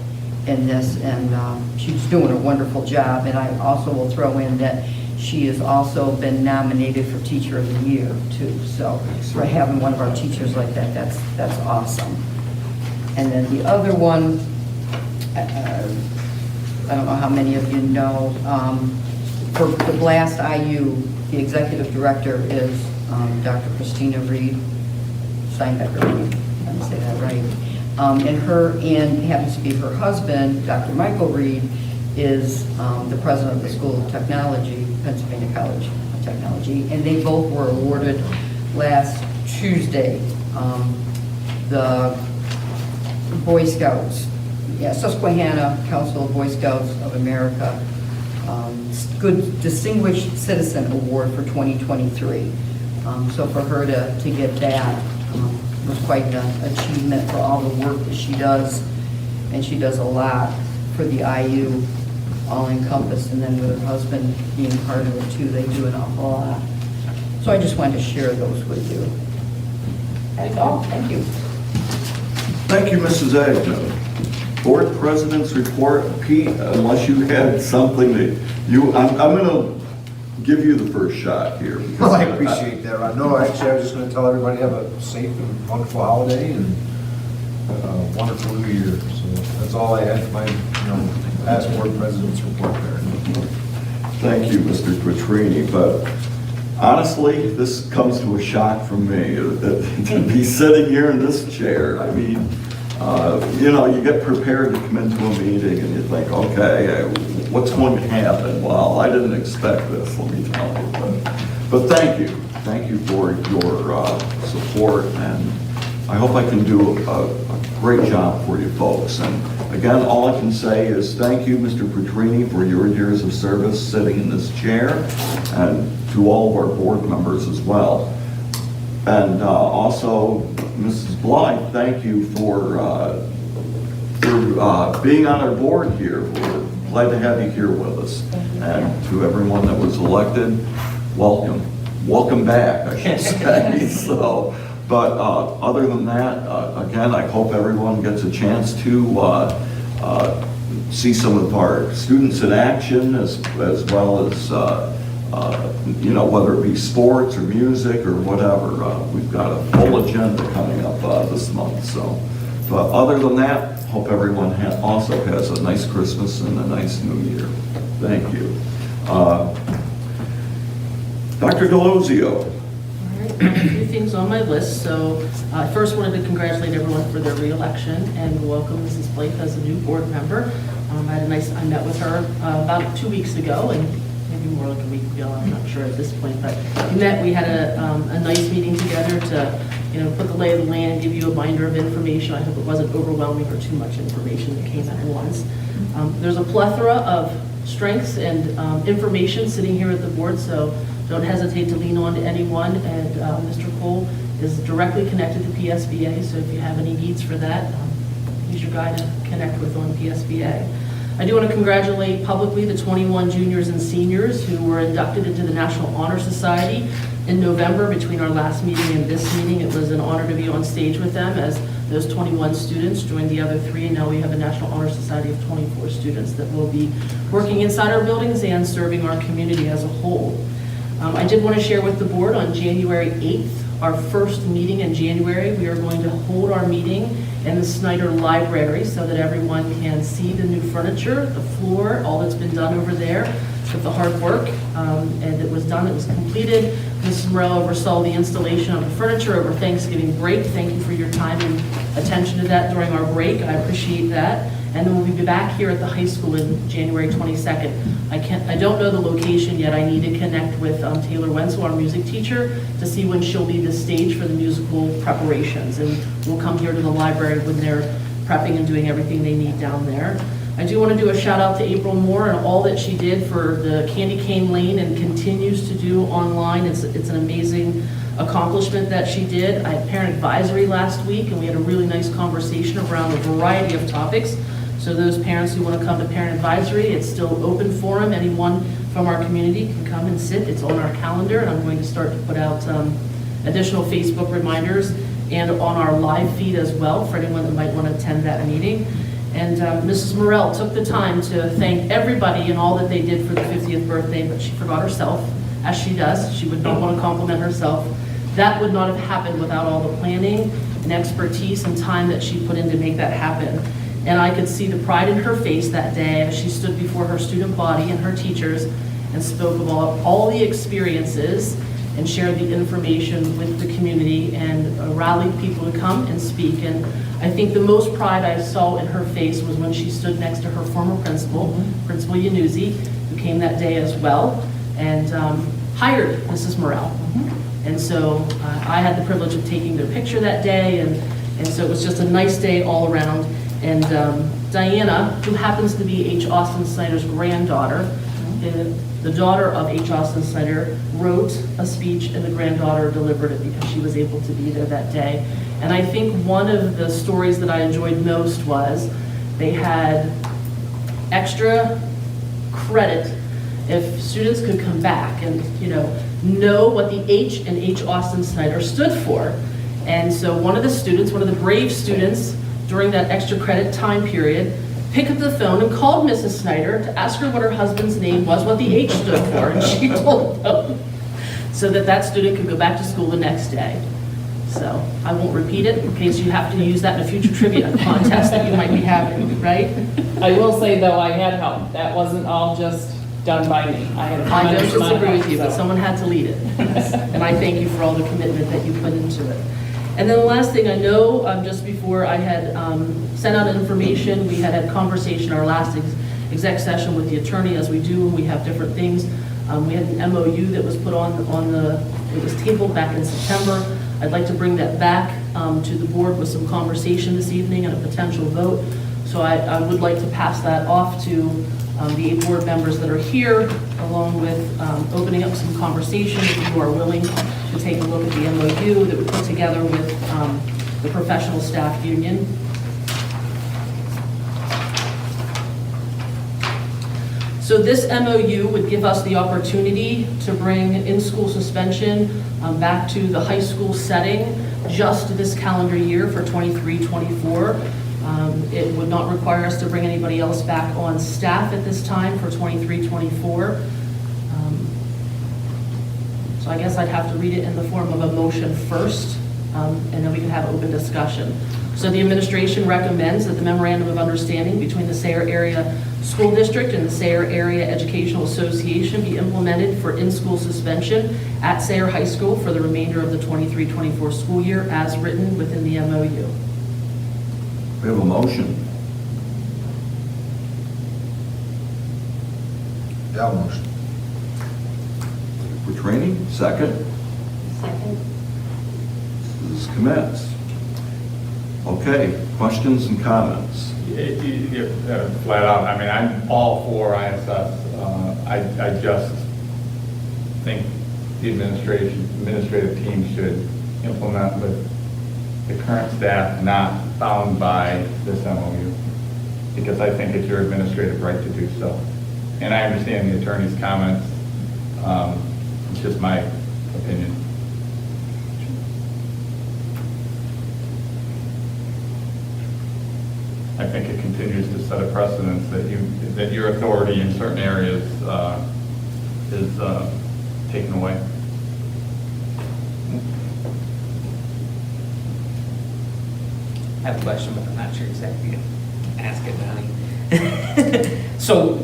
in this, and she's doing a wonderful job. And I also will throw in that she has also been nominated for Teacher of the Year too. So for having one of our teachers like that, that's awesome. And then the other one, I don't know how many of you know, for the Blast IU, the executive director is Dr. Christina Reed, Steinbecker Reed. Say that right. And happens to be her husband, Dr. Michael Reed, is the president of the School of Technology, Pennsylvania College of Technology, and they both were awarded last Tuesday. The Boy Scouts, Susquehanna Council of Boy Scouts of America, Good Distinguished Citizen Award for 2023. So for her to get that, was quite an achievement for all the work that she does, and she does a lot for the IU, all encompassed, and then with her husband being part of it too, they do an awful lot. So I just wanted to share those with you. That's all, thank you. Thank you, Mrs. A. Board President's report. Pete, unless you had something that I'm going to give you the first shot here. Well, I appreciate that. No, actually, I was just going to tell everybody have a safe and wonderful holiday and a wonderful new year. So that's all I had for my past board president's report there. Thank you, Mr. Petrini. But honestly, this comes to a shock from me to be sitting here in this chair. I mean, You know, you get prepared to come into a meeting and you think, okay, what's going to happen? Well, I didn't expect this, let me tell you. But thank you. Thank you for your support, and I hope I can do a great job for you folks. And again, all I can say is thank you, Mr. Petrini, for your years of service sitting in this chair, and to all of our board members as well. And also, Mrs. Blythe, thank you for being on our board here. We're glad to have you here with us. And to everyone that was elected, welcome. Welcome back, I should say. So, but other than that, again, I hope everyone gets a chance to see some of our students in action, as well as you know, whether it be sports or music or whatever. We've got a full agenda coming up this month. So, but other than that, hope everyone also has a nice Christmas and a nice New Year. Thank you. Dr. Delosio. All right, a few things on my list. So I first wanted to congratulate everyone for their re-election and welcome Mrs. Blake as a new board member. I met with her about 2 weeks ago, and maybe more like a week ago, I'm not sure at this point, but we had a nice meeting together to, you know, put the lay of the land, give you a binder of information. I hope it wasn't overwhelming or too much information that came at once. There's a plethora of strengths and information sitting here at the board, so don't hesitate to lean on to anyone. And Mr. Cole is directly connected to PSBA, so if you have any needs for that, he's your guy to connect with on PSBA. I do want to congratulate publicly the 21 juniors and seniors who were inducted into the National Honor Society in November. Between our last meeting and this meeting, it was an honor to be on stage with them as those 21 students joined the other 3, and now we have a National Honor Society of 24 students that will be working inside our buildings and serving our community as a whole. I did want to share with the board on January 8th, our first meeting in January, we are going to hold our meeting in the Snyder Library so that everyone can see the new furniture, the floor, all that's been done over there with the hard work. And it was done, it was completed. Mrs. Morello oversaw the installation of the furniture over Thanksgiving break. Thank you for your time and attention to that during our break. I appreciate that. And then we'll be back here at the high school in January 22nd. I don't know the location yet. I need to connect with Taylor Wenzel, our music teacher, to see when she'll be the stage for the musical preparations. And we'll come here to the library when they're prepping and doing everything they need down there. I do want to do a shout out to April Moore and all that she did for the Candy Cane Lane and continues to do online. It's an amazing accomplishment that she did. I had parent advisory last week and we had a really nice conversation around a variety of topics. So those parents who want to come to parent advisory, it's still open forum. Anyone from our community can come and sit. It's on our calendar, and I'm going to start to put out additional Facebook reminders and on our live feed as well for anyone that might want to attend that meeting. And Mrs. Morell took the time to thank everybody and all that they did for the 50th birthday, but she forgot herself, as she does. She would not want to compliment herself. That would not have happened without all the planning and expertise and time that she put in to make that happen. And I could see the pride in her face that day as she stood before her student body and her teachers and spoke of all the experiences and shared the information with the community and rallied people to come and speak. And I think the most pride I saw in her face was when she stood next to her former principal, Principal Yanuzzi, who came that day as well, and hired Mrs. Morell. And so I had the privilege of taking their picture that day, and so it was just a nice day all around. And Diana, who happens to be H. Austin Snyder's granddaughter, the daughter of H. Austin Snyder, wrote a speech and the granddaughter delivered it because she was able to be there that day. And I think one of the stories that I enjoyed most was they had extra credit if students could come back and know what the H in H. Austin Snyder stood for. And so one of the brave students during that extra credit time period, picked up the phone and called Mrs. Snyder to ask her what her husband's name was, what the H stood for, and she told them, so that student could go back to school the next day. So I won't repeat it in case you have to use that in a future trivia contest that you might be having, right? I will say though, I had help. That wasn't all just done by me. I don't disagree with you, but someone had to lead it. And I thank you for all the commitment that you put into it. And then the last thing I know, just before I had sent out information, we had a conversation, our last exec session with the attorney, as we do when we have different things. We had an MOU that was put on it was tabled back in September. I'd like to bring that back to the board with some conversation this evening and a potential vote. So I would like to pass that off to the 8 board members that are here, along with opening up some conversation if you are willing to take a look at the MOU that we put together with the professional staff union. So this MOU would give us the opportunity to bring in-school suspension back to the high school setting just this calendar year for 23-24. It would not require us to bring anybody else back on staff at this time for 23-24. So I guess I'd have to read it in the form of a motion first, and then we can have open discussion. So the administration recommends that the memorandum of understanding between the Sayre Area School District and the Sayre Area Educational Association be implemented for in-school suspension at Sayre High School for the remainder of the 23-24 school year as written within the MOU. We have a motion. Yeah, motion. For training, second. Second. This is commenced. Okay, questions and comments? Flat out, I mean, I'm all for ISS. I just think the administrative team should implement with the current staff not bound by this MOU, because I think it's your administrative right to do so. And I understand the attorney's comments. It's just my opinion. I think it continues to set a precedence that your authority in certain areas is taken away. I have a question, but I'm not sure exactly to ask it, Donnie. So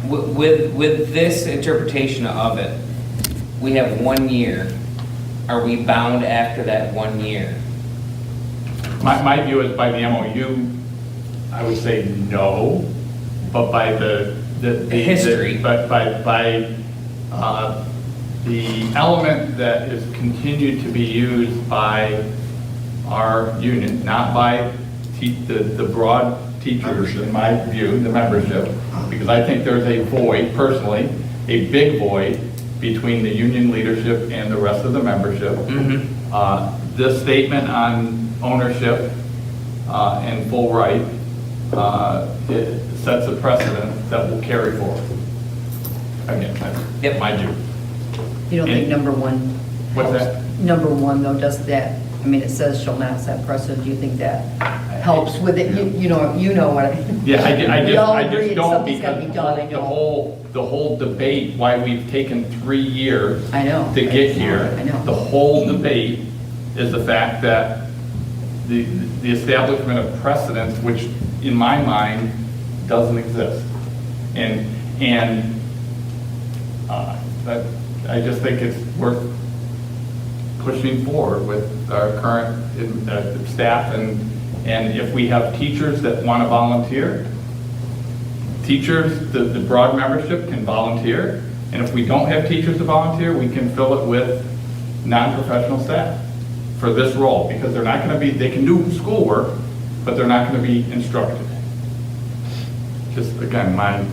with this interpretation of it, we have 1 year. Are we bound after that 1 year? My view is by the MOU, I would say no, but by the history. But by the element that is continued to be used by our union, not by the broad teachers, in my view, the membership, because I think there's a void, personally, a big void between the union leadership and the rest of the membership. This statement on ownership and full right, it sets a precedent that will carry forward. Again, that's my view. You don't think number one? What's helps? that? Number one, though, does that, I mean, it says shall not set precedent. Do you think that helps with it? You know what I mean? Yeah, We all I agree just that don't, something's gotta because be done, I know. the whole debate, why we've taken 3 years I know. to get here. I know. The whole debate is the fact that the establishment of precedents, which in my mind doesn't exist. And I just think it's worth pushing forward with our current staff, and if we have teachers that want to volunteer, teachers, the broad membership can volunteer, and if we don't have teachers to volunteer, we can fill it with non-professional staff for this role, because they're not going to be, they can do schoolwork, but they're not going to be instructed. Just, again, my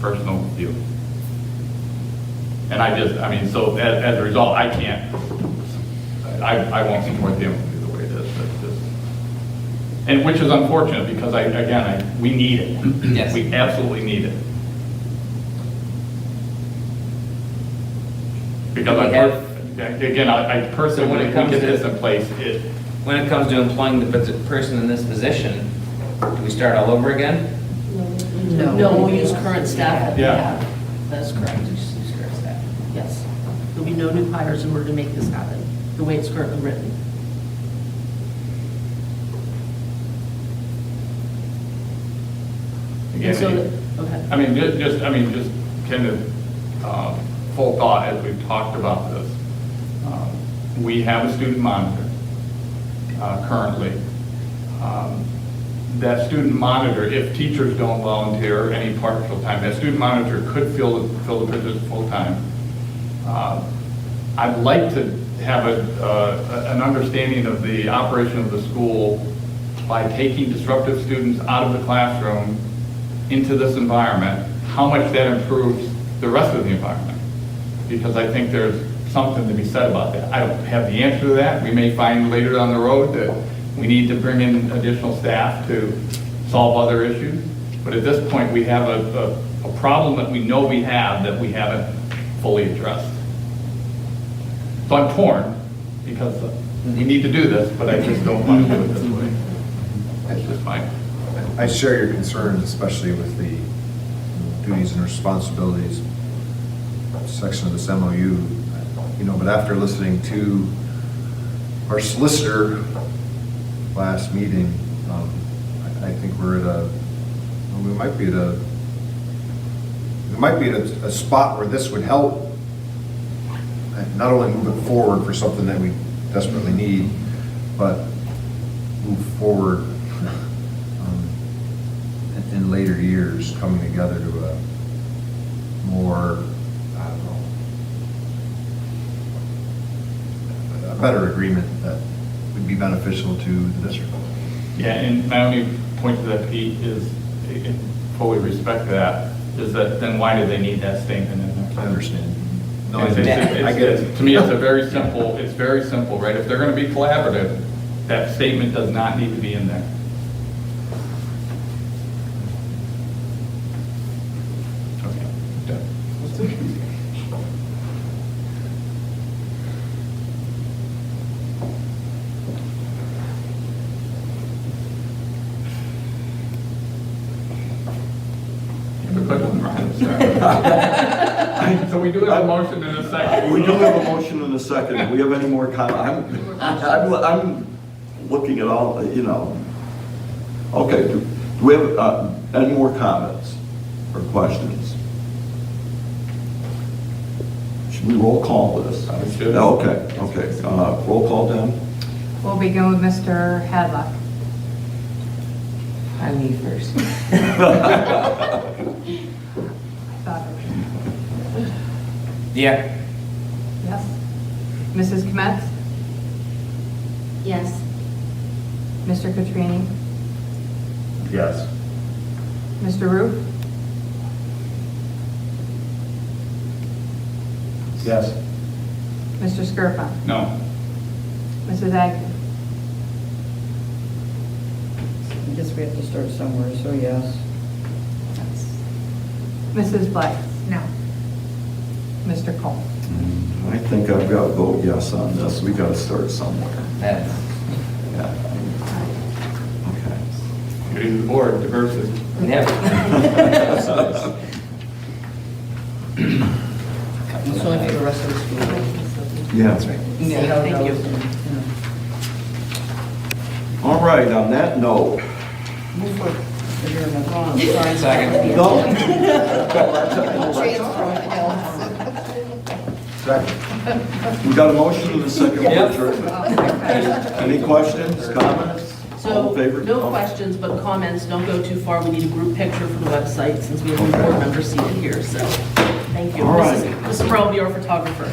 personal view. And so as a result, I won't support the MOU the way it is. And which is unfortunate, because we need it. Yes. We absolutely need it. Because I personally, when it comes to this in place, when it comes to employing the person in this position, do we start all over again? No, we'll use current staff. Yeah. That's correct. Yes. There'll be no new hires in order to make this happen, the way it's currently written. again, okay. just kind of full thought as we've talked about this. We have a student monitor. currently. That student monitor, if teachers don't volunteer any partial time, that student monitor could fill the position full-time. I'd like to have an understanding of the operation of the school by taking disruptive students out of the classroom into this environment, how much that improves the rest of the environment. Because I think there's something to be said about that. I don't have the answer to that. We may find later down the road that we need to bring in additional staff to solve other issues. But at this point, we have a problem that we know we have that we haven't fully addressed. So I'm torn because we need to do this, but I just don't want to do it this way. That's just fine. I share your concerns, especially with the duties and responsibilities section of this MOU. But after listening to our solicitor last meeting, I think we might be at a spot where this would help not only move it forward for something that we desperately need, but move forward in later years, coming together to a more, a better agreement that would be beneficial to the district. Yeah, and my only point to that, Pete, is, and fully respect that, is that then why do they need that statement in there? I understand. No, I get it. To me, it's very simple, right? If they're going to be collaborative, that statement does not need to be in there. Okay, done. So we do have a motion in a second. We do have a motion in a second. Do we have any more comments? I'm looking at all, Okay, do we have any more comments or questions? Should we roll call this? Should. Okay. Roll call, Dan? We'll begin with Mr. Hadlock. I me first. Yeah. Yes. Mrs. Kmetz? Yes. Mr. Katrini? Yes. Mr. Roof? Yes. Mr. Skirpa? No. Mrs. Agnew? I guess we have to start somewhere, so yes. Mrs. Black? No. Mr. Cole? I think I've got to vote yes on this. We got to start somewhere. That's, Yeah. Okay. Good evening, board, diversity. yeah. It's only for the rest of the school. Yeah, that's right. See how it Thank you. goes. All right, on that note. Move for adjournment. Sorry. Second. No. Second. We got a motion and a second for Yep. adjournment. Any questions, comments? All So, in favor? no questions, but comments, don't go too far. We need a group picture for the website since we have a board member seated here, so, thank you. All right. This is probably our photographer.